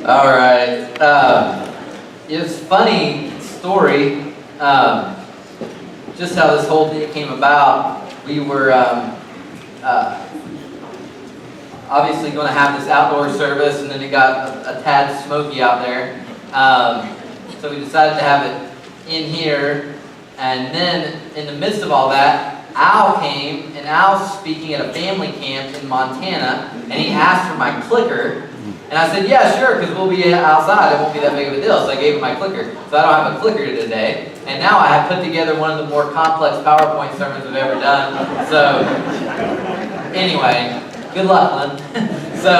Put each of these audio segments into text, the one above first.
All right. It's a funny story, just how this whole thing came about. We were obviously going to have this outdoor service, and then it got a tad smoky out there. So we decided to have it in here, and then in the midst of all that, Al came, and Al's speaking at a family camp in Montana, and he asked for my clicker. And I said, yeah, sure, because we'll be outside. It won't be that big of a deal. So I gave him my clicker. So I don't have a clicker today. And now I have put together one of the more complex PowerPoint sermons I've ever done. So anyway, good luck, Lynn. So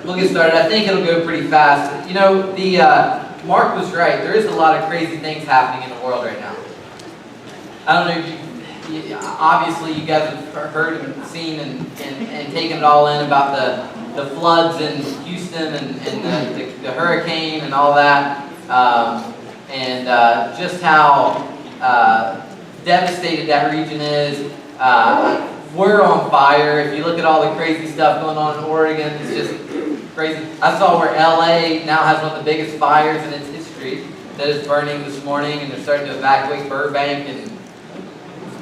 we'll get started. I think it'll go pretty fast. You know, Mark was right. There is a lot of crazy things happening in the world right now. I don't know if obviously you guys have heard and seen and taken it all in about the floods in Houston and the hurricane and all that, and just how devastated that region is. We're on fire. If you look at all the crazy stuff going on in Oregon, it's just crazy. I saw where LA now has one of the biggest fires in its history that is burning this morning, and they're starting to evacuate Burbank and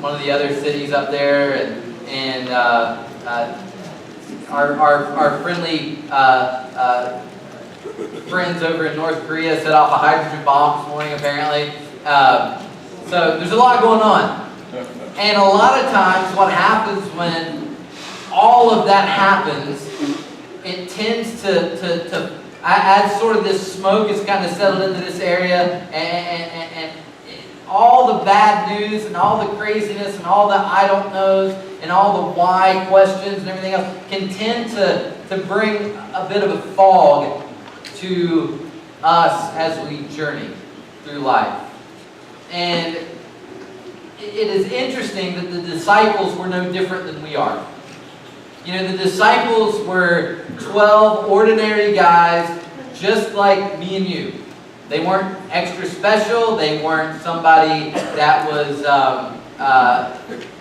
one of the other cities up there, and our friendly friends over in North Korea set off a hydrogen bomb this morning, apparently. So there's a lot going on. And a lot of times what happens when all of that happens, it tends to as sort of this smoke is kind of settled into this area, and all the bad news and all the craziness and all the I don't knows and all the why questions and everything else can tend to bring a bit of a fog to us as we journey through life. And it is interesting that the disciples were no different than we are. You know, the disciples were 12 ordinary guys just like me and you. They weren't extra special. They weren't somebody that was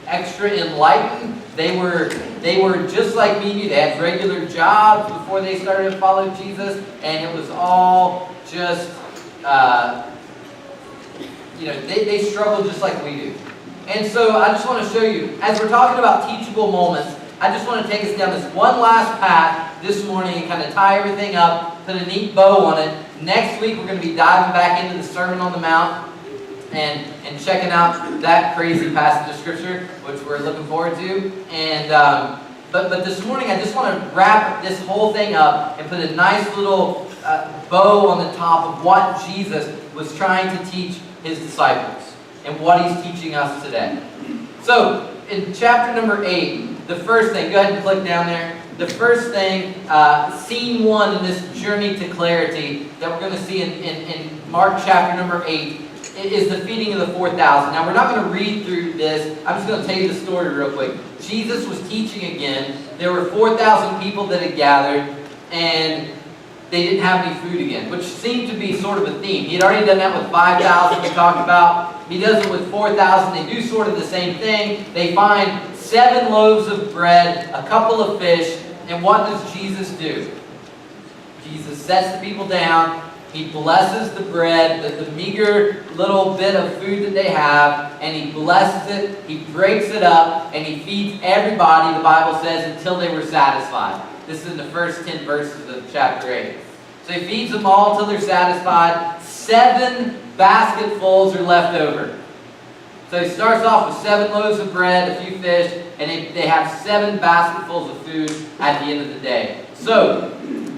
extra enlightened. They were just like me and you. They had regular jobs before they started to follow Jesus, and it was all just, they struggled just like we do. And so I just want to show you, as we're talking about teachable moments, I just want to take us down this one last path this morning and kind of tie everything up, put a neat bow on it. Next week we're going to be diving back into the Sermon on the Mount and checking out that crazy passage of Scripture, which we're looking forward to. And but this morning I just want to wrap this whole thing up and put a nice little bow on the top of what Jesus was trying to teach his disciples and what he's teaching us today. So in chapter number 8, the first thing, go ahead and click down there. The first thing, scene 1 in this journey to clarity that we're going to see in Mark chapter number 8 is the feeding of the 4,000. Now, we're not going to read through this. I'm just going to tell you the story real quick. Jesus was teaching again. There were 4,000 people that had gathered, and they didn't have any food again, which seemed to be sort of a theme. He had already done that with 5,000 we talked about. He does it with 4,000. They do sort of the same thing. They find 7 loaves of bread, a couple of fish, and what does Jesus do? Jesus sets the people down. He blesses the bread, the meager little bit of food that they have, and he blesses it, he breaks it up, and he feeds everybody, the Bible says, until they were satisfied. This is in the first 10 verses of chapter 8. So he feeds them all until they're satisfied. 7 basketfuls are left over. So he starts off with 7 loaves of bread, a few fish, and they have 7 basketfuls of food at the end of the day. So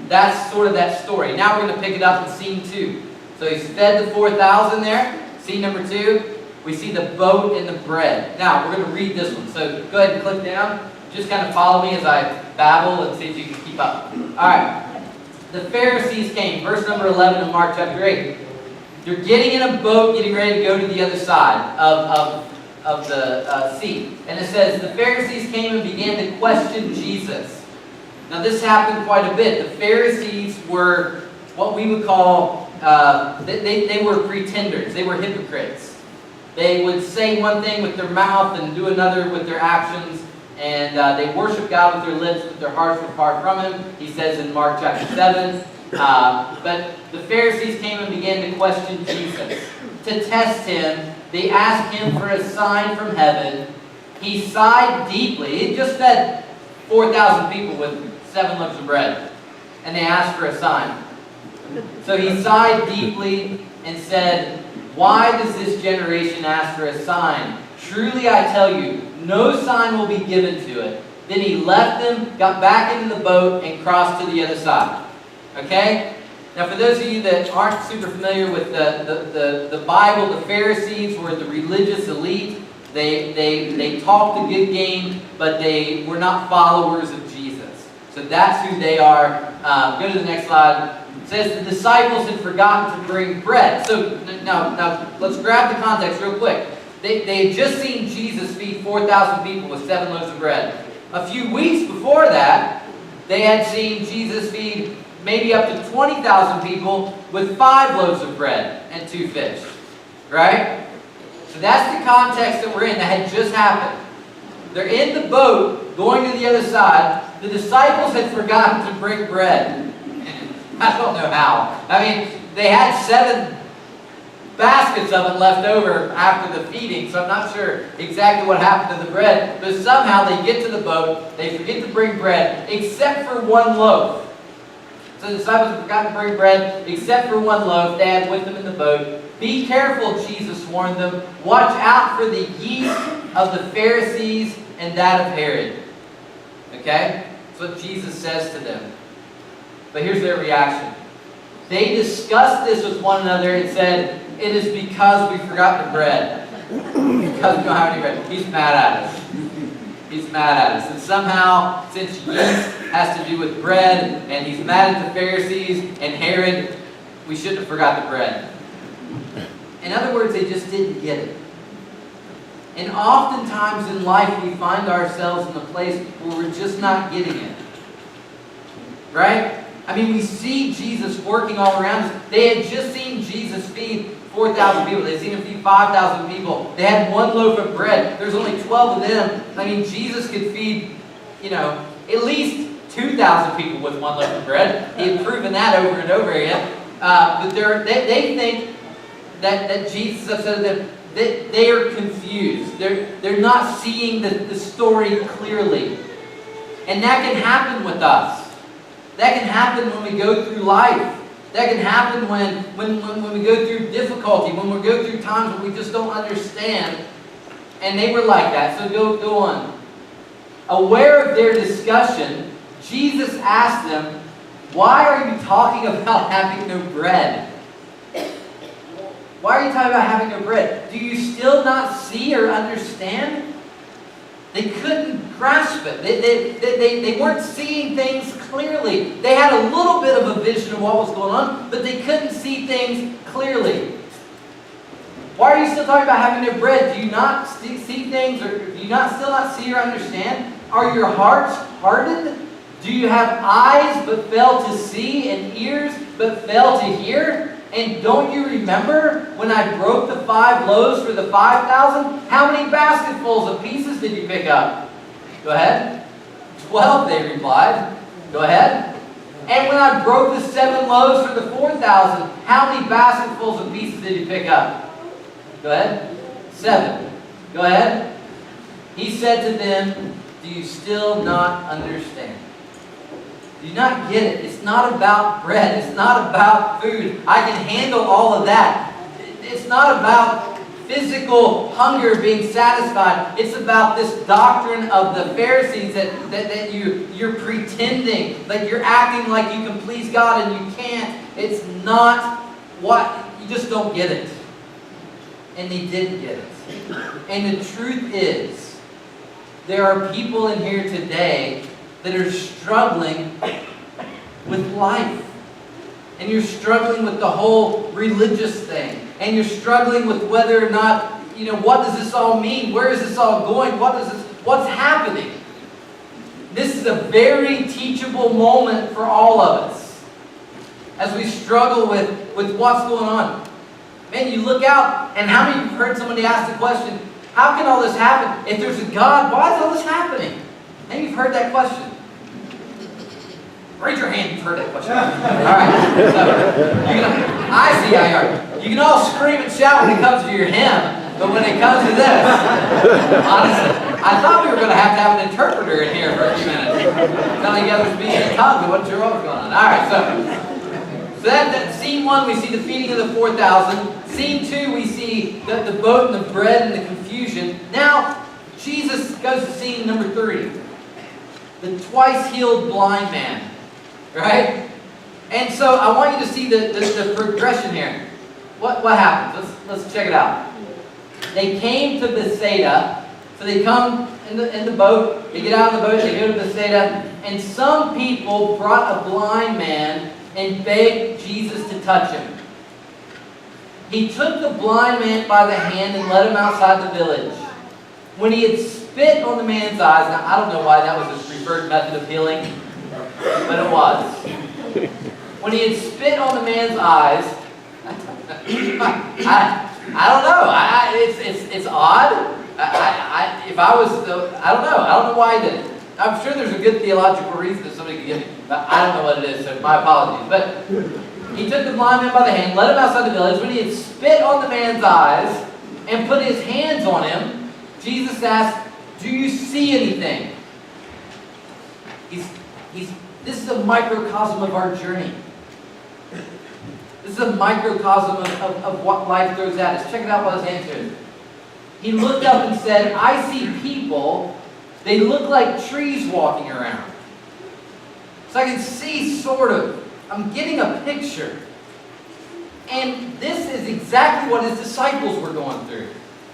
that's sort of that story. Now we're going to pick it up in scene 2. So he's fed the 4,000 there. Scene number 2, we see the boat and the bread. Now we're going to read this one. So go ahead and click down. Just kind of follow me as I babble and see if you can keep up. All right. The Pharisees came. Verse number 11 of Mark chapter 8. You're getting in a boat, getting ready to go to the other side of the sea. And it says, the Pharisees came and began to question Jesus. Now this happened quite a bit. The Pharisees were what we would call, they were pretenders. They were hypocrites. They would say one thing with their mouth and do another with their actions. And they worship God with their lips, but their hearts were far from Him. He says in Mark chapter 7. But the Pharisees came and began to question Jesus. To test Him, they asked Him for a sign from heaven. He sighed deeply. He just fed 4,000 people with 7 loaves of bread. And they asked for a sign. So He sighed deeply and said, "Why does this generation ask for a sign? Truly I tell you, no sign will be given to it." Then He left them, got back into the boat, and crossed to the other side. Okay? Now for those of you that aren't super familiar with the Bible, the Pharisees were the religious elite. They talked a good game, but they were not followers of Jesus. So that's who they are. Go to the next slide. It says the disciples had forgotten to bring bread. So now let's grab the context real quick. They had just seen Jesus feed 4,000 people with 7 loaves of bread. A few weeks before that, they had seen Jesus feed maybe up to 20,000 people with 5 loaves of bread and 2 fish. Right? So that's the context that we're in. That had just happened. They're in the boat going to the other side. The disciples had forgotten to bring bread. I don't know how. I mean, they had 7 baskets of it left over after the feeding, so I'm not sure exactly what happened to the bread. But somehow they get to the boat, they forget to bring bread, except for 1 loaf. So the disciples had forgotten to bring bread, except for 1 loaf they had with them in the boat. "Be careful," Jesus warned them. "Watch out for the yeast of the Pharisees and that of Herod." Okay? That's what Jesus says to them. But here's their reaction. They discussed this with one another and said, "It is because we forgot the bread." Because we don't have any bread. He's mad at us. He's mad at us. And somehow, since yeast has to do with bread, and he's mad at the Pharisees and Herod, we shouldn't have forgot the bread. In other words, they just didn't get it. And oftentimes in life, we find ourselves in a place where we're just not getting it. Right? I mean, we see Jesus working all around us. They had just seen Jesus feed 4,000 people. They had seen Him feed 5,000 people. They had 1 loaf of bread. There's only 12 of them. I mean, Jesus could feed, at least 2,000 people with 1 loaf of bread. He had proven that over and over again. But they think that Jesus is upset at them. They are confused. They're not seeing the story clearly. And that can happen with us. That can happen when we go through life. That can happen when we go through difficulty, when we go through times when we just don't understand. And they were like that. So go on. Aware of their discussion, Jesus asked them, "Why are you talking about having no bread?" Why are you talking about having no bread? Do you still not see or understand? They couldn't grasp it. They weren't seeing things clearly. They had a little bit of a vision of what was going on, but they couldn't see things clearly. Why are you still talking about having no bread? Do you not see things, or do you still not see or understand? Are your hearts hardened? Do you have eyes but fail to see, and ears but fail to hear? And don't you remember when I broke the 5 loaves for the 5,000? How many basketfuls of pieces did you pick up? Go ahead. 12, they replied. Go ahead. And when I broke the 7 loaves for the 4,000, how many basketfuls of pieces did you pick up? Go ahead. 7. Go ahead. He said to them, "Do you still not understand?" Do you not get it? It's not about bread. It's not about food. I can handle all of that. It's not about physical hunger being satisfied. It's about this doctrine of the Pharisees that you're pretending, that you're acting like you can please God and you can't. It's not what, you just don't get it. And they didn't get it. And the truth is, there are people in here today that are struggling with life. And you're struggling with the whole religious thing. And you're struggling with whether or not, what does this all mean? Where is this all going? What's happening? This is a very teachable moment for all of us as we struggle with what's going on. Man, you look out, and how many of you have heard somebody ask the question, how can all this happen? If there's a God, why is all this happening? Maybe you've heard that question. Raise your hand if you've heard that question. All right. So, I see how you are. You can all scream and shout when it comes to your hymn, but when it comes to this, honestly, I thought we were going to have an interpreter in here for a few minutes. Telling you guys to speak in tongues, but wasn't sure what was going on. All right, so that scene 1, we see the feeding of the 4,000. Scene 2, we see the boat and the bread and the confusion. Now, Jesus goes to scene number 3. The twice-healed blind man. Right? And so I want you to see the progression here. What happens? Let's check it out. They came to Bethsaida. So they come in the boat, they get out of the boat, they go to Bethsaida, and some people brought a blind man and begged Jesus to touch him. He took the blind man by the hand and led him outside the village. When he had spit on the man's eyes, now I don't know why that was his preferred method of healing, but it was. When he had spit on the man's eyes, I don't know. It's odd. If I was, I don't know. I don't know why he did it. I'm sure there's a good theological reason that somebody could give me, but I don't know what it is, so my apologies. But he took the blind man by the hand, led him outside the village. When he had spit on the man's eyes and put his hands on him, Jesus asked, "Do you see anything?" This is a microcosm of our journey. This is a microcosm of what life throws at us. Check it out what his answer is. He looked up and said, "I see people. They look like trees walking around." So I can see sort of. I'm getting a picture. And this is exactly what his disciples were going through.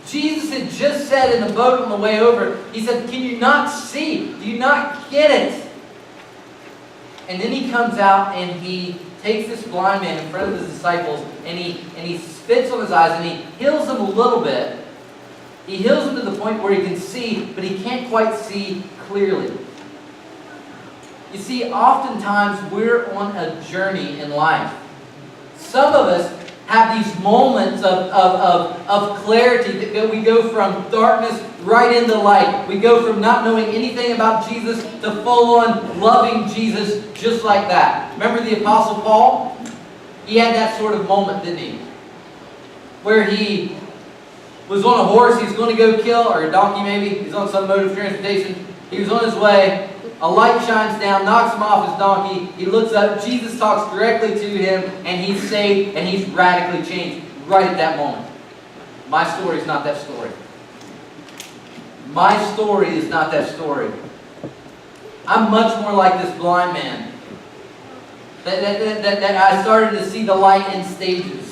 Jesus had just said in the boat on the way over, he said, "Can you not see? Do you not get it?" And then he comes out and he takes this blind man in front of his disciples and he spits on his eyes and he heals him a little bit. He heals him to the point where he can see, but he can't quite see clearly. You see, oftentimes we're on a journey in life. Some of us have these moments of clarity that we go from darkness right into light. We go from not knowing anything about Jesus to full-on loving Jesus just like that. Remember the Apostle Paul? He had that sort of moment, didn't he? Where he was on a horse, he was going to go kill, or a donkey maybe, he's on some mode of transportation. He was on his way, a light shines down, knocks him off his donkey, he looks up, Jesus talks directly to him, and he's saved, and he's radically changed right at that moment. My story is not that story. My story is not that story. I'm much more like this blind man. That I started to see the light in stages.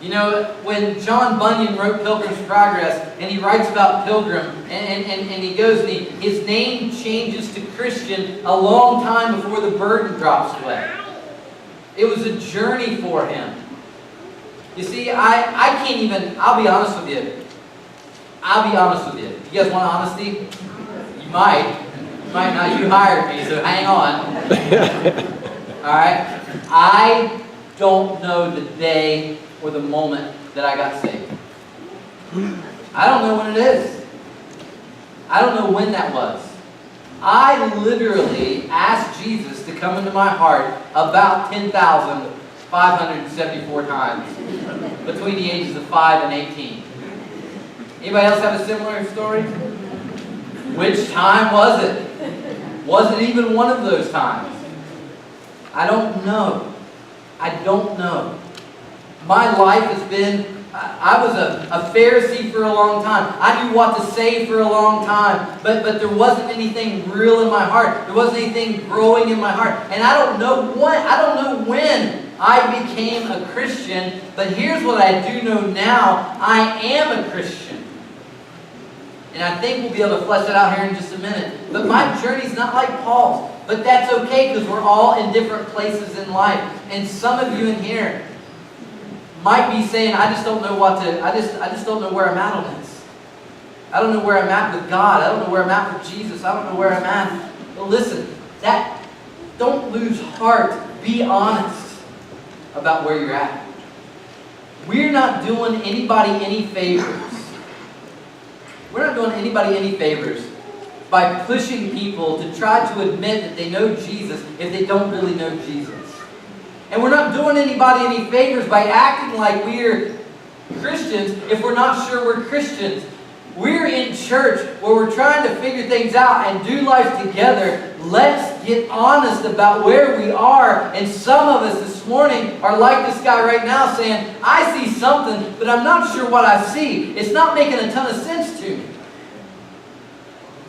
You know, when John Bunyan wrote Pilgrim's Progress, and he writes about Pilgrim, and he goes, and his name changes to Christian a long time before the burden drops away. It was a journey for him. You see, I can't even, I'll be honest with you. I'll be honest with you. You guys want honesty? You might. You might not. You hired me, so hang on. Alright? I don't know the day or the moment that I got saved. I don't know when it is. I don't know when that was. I literally asked Jesus to come into my heart about 10,574 times between the ages of 5 and 18. Anybody else have a similar story? Which time was it? Was it even one of those times? I don't know. I don't know. My life has been, I was a Pharisee for a long time. I knew what to say for a long time, but there wasn't anything real in my heart. There wasn't anything growing in my heart. And I don't know when I became a Christian, but here's what I do know now. I am a Christian. And I think we'll be able to flesh that out here in just a minute. But my journey's not like Paul's. But that's okay because we're all in different places in life. And some of you in here might be saying, I just don't know what to, I just don't know where I'm at on this. I don't know where I'm at with God. I don't know where I'm at with Jesus. I don't know where I'm at. But listen, don't lose heart. Be honest about where you're at. We're not doing anybody any favors. We're not doing anybody any favors by pushing people to try to admit that they know Jesus if they don't really know Jesus. And we're not doing anybody any favors by acting like we're Christians if we're not sure we're Christians. We're in church where we're trying to figure things out and do life together. Let's get honest about where we are. And some of us this morning are like this guy right now saying, I see something, but I'm not sure what I see. It's not making a ton of sense to me.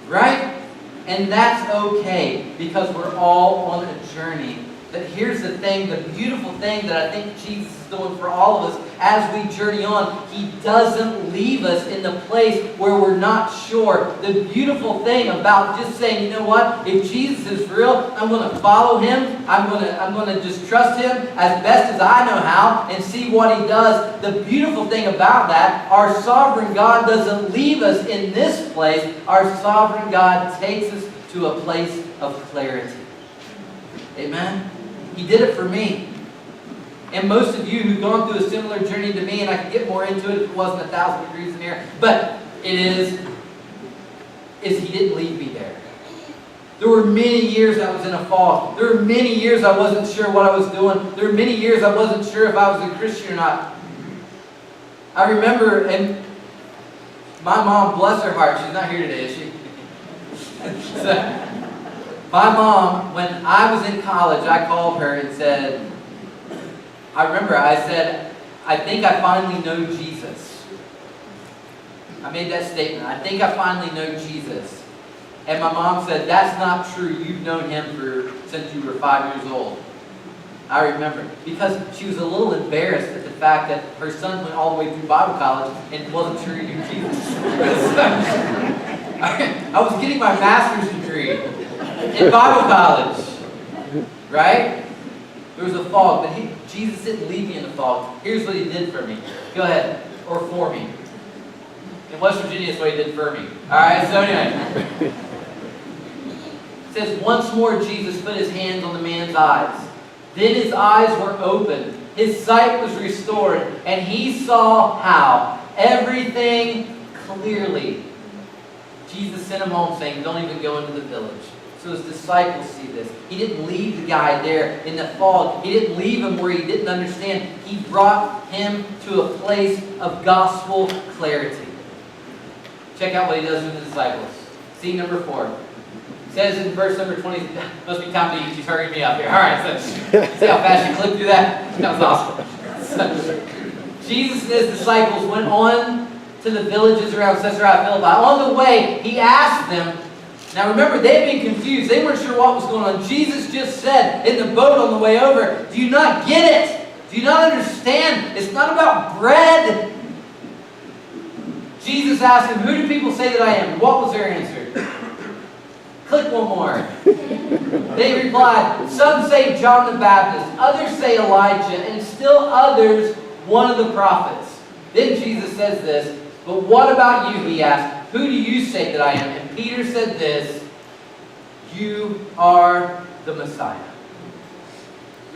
Right? And that's okay, because we're all on a journey. But here's the thing, the beautiful thing that I think Jesus is doing for all of us as we journey on. He doesn't leave us in the place where we're not sure. The beautiful thing about just saying, you know what, if Jesus is real, I'm going to follow Him. I'm going to just trust Him as best as I know how and see what He does. The beautiful thing about that, our sovereign God doesn't leave us in this place. Our sovereign God takes us to a place of clarity. Amen? He did it for me. And most of you who've gone through a similar journey to me, and I could get more into it if it wasn't 1,000 degrees in here, but it is He didn't leave me there. There were many years I was in a fog. There were many years I wasn't sure what I was doing. There were many years I wasn't sure if I was a Christian or not. I remember, and my mom, bless her heart, she's not here today, is she? My mom, when I was in college, I called her and said, I said, I think I finally know Jesus. I made that statement. I think I finally know Jesus. And my mom said, that's not true. You've known Him since you were 5 years old. I remember. Because she was a little embarrassed at the fact that her son went all the way through Bible college and wasn't sure he knew Jesus. I was getting my master's degree in Bible college, right? There was a fog, but Jesus didn't leave me in the fog. Here's what He did for me. Go ahead. Or for me. In West Virginia, that's what He did for me. Alright, so anyway. It says, once more Jesus put His hands on the man's eyes. Then his eyes were opened. His sight was restored. And he saw how? Everything clearly. Jesus sent him home saying, don't even go into the village. So his disciples see this. He didn't leave the guy there in the fog. He didn't leave him where he didn't understand. He brought him to a place of gospel clarity. Check out what He does with the disciples. See number 4. It says in verse number 20, must be time to eat. She's hurrying me up here. All right, so see how fast you clicked through that? That was awesome. So, Jesus and His disciples went on to the villages around Caesarea Philippi. On the way, He asked them. Now remember, they had been confused. They weren't sure what was going on. Jesus just said in the boat on the way over, do you not get it? Do you not understand? It's not about bread. Jesus asked them, who do people say that I am? What was their answer? Click one more. They replied, some say John the Baptist, others say Elijah, and still others one of the prophets. Then Jesus says this, but what about you? He asked, who do you say that I am? And Peter said this, you are the Messiah.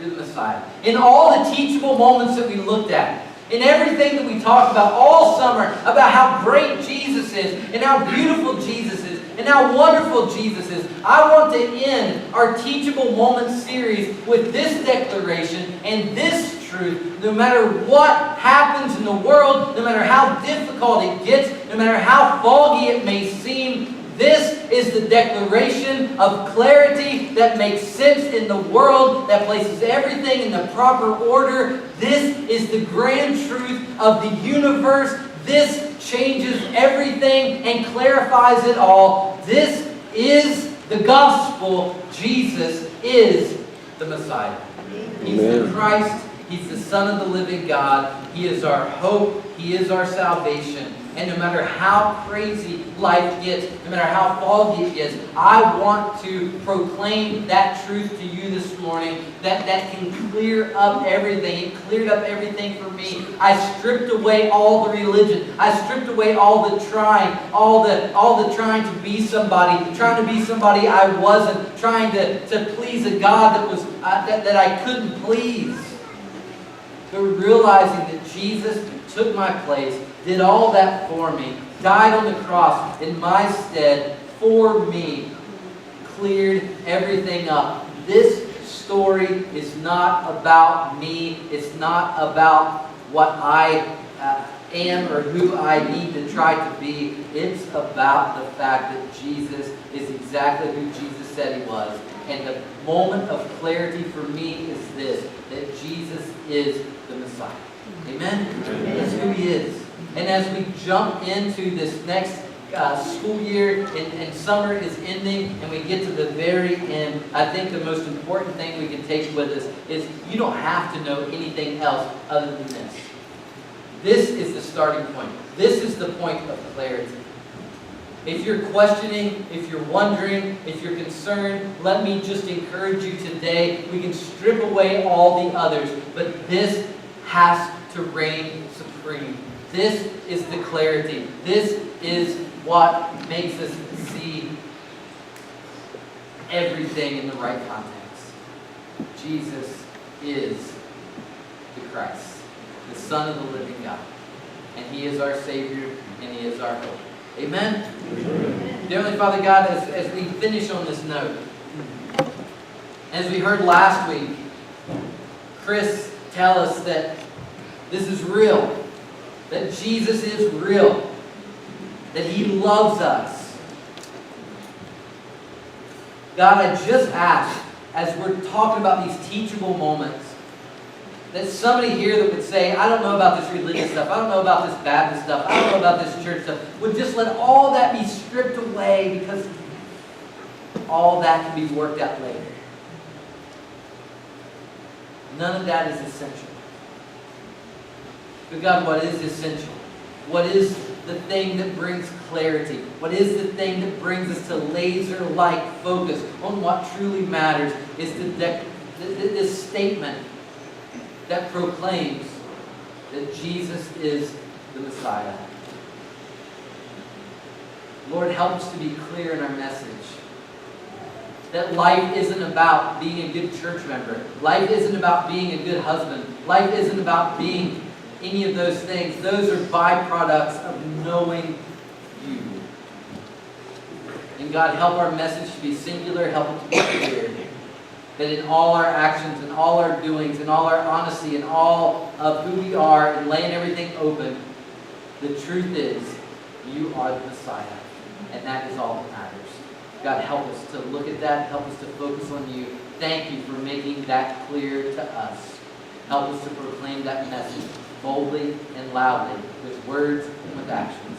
You're the Messiah. In all the teachable moments that we looked at, in everything that we talked about all summer, about how great Jesus is, and how beautiful Jesus is, and how wonderful Jesus is, I want to end our Teachable Moments series with this declaration and this truth. No matter what happens in the world, no matter how difficult it gets, no matter how foggy it may seem, this is the declaration of clarity that makes sense in the world, that places everything in the proper order. This is the grand truth of the universe. This changes everything and clarifies it all. This is the gospel. Jesus is the Messiah. He's the Christ. He's the Son of the living God. He is our hope. He is our salvation. And no matter how crazy life gets, no matter how foggy it gets, I want to proclaim that truth to you this morning, that can clear up everything. It cleared up everything for me. I stripped away all the religion. I stripped away all the trying, all the trying to be somebody I wasn't, trying to please a God that was that I couldn't please. But realizing that Jesus took my place, did all that for me, died on the cross in my stead, for me, cleared everything up. This story is not about me. It's not about what I am or who I need to try to be. It's about the fact that Jesus is exactly who Jesus said he was. And the moment of clarity for me is this, that Jesus is the Messiah. Amen? That's who he is. And as we jump into this next school year and summer is ending and we get to the very end, I think the most important thing we can take with us is you don't have to know anything else other than this. This is the starting point. This is the point of clarity. If you're questioning, if you're wondering, if you're concerned, let me just encourage you today. We can strip away all the others, but this has to reign supreme. This is the clarity. This is what makes us see everything in the right context. Jesus is the Christ, the Son of the living God. And he is our Savior, and he is our hope. Amen? Amen. Dear Heavenly Father God, as we finish on this note, as we heard last week, Chris tell us that this is real, that Jesus is real, that he loves us. God, I just ask, as we're talking about these teachable moments, that somebody here that would say, I don't know about this religious stuff, I don't know about this Baptist stuff, I don't know about this church stuff, would just let all that be stripped away because all that can be worked out later. None of that is essential. But God, what is essential? What is the thing that brings clarity? What is the thing that brings us to laser-like focus on what truly matters? Is this statement that proclaims that Jesus is the Messiah. Lord, help us to be clear in our message. That life isn't about being a good church member. Life isn't about being a good husband. Life isn't about being any of those things. Those are byproducts of knowing you. And God, help our message to be singular. Help it to be clear. That in all our actions and all our doings and all our honesty and all of who we are and laying everything open, the truth is you are the Messiah. And that is all that matters. God, help us to look at that. Help us to focus on you. Thank you for making that clear to us. Help us to proclaim that message boldly and loudly with words and with actions.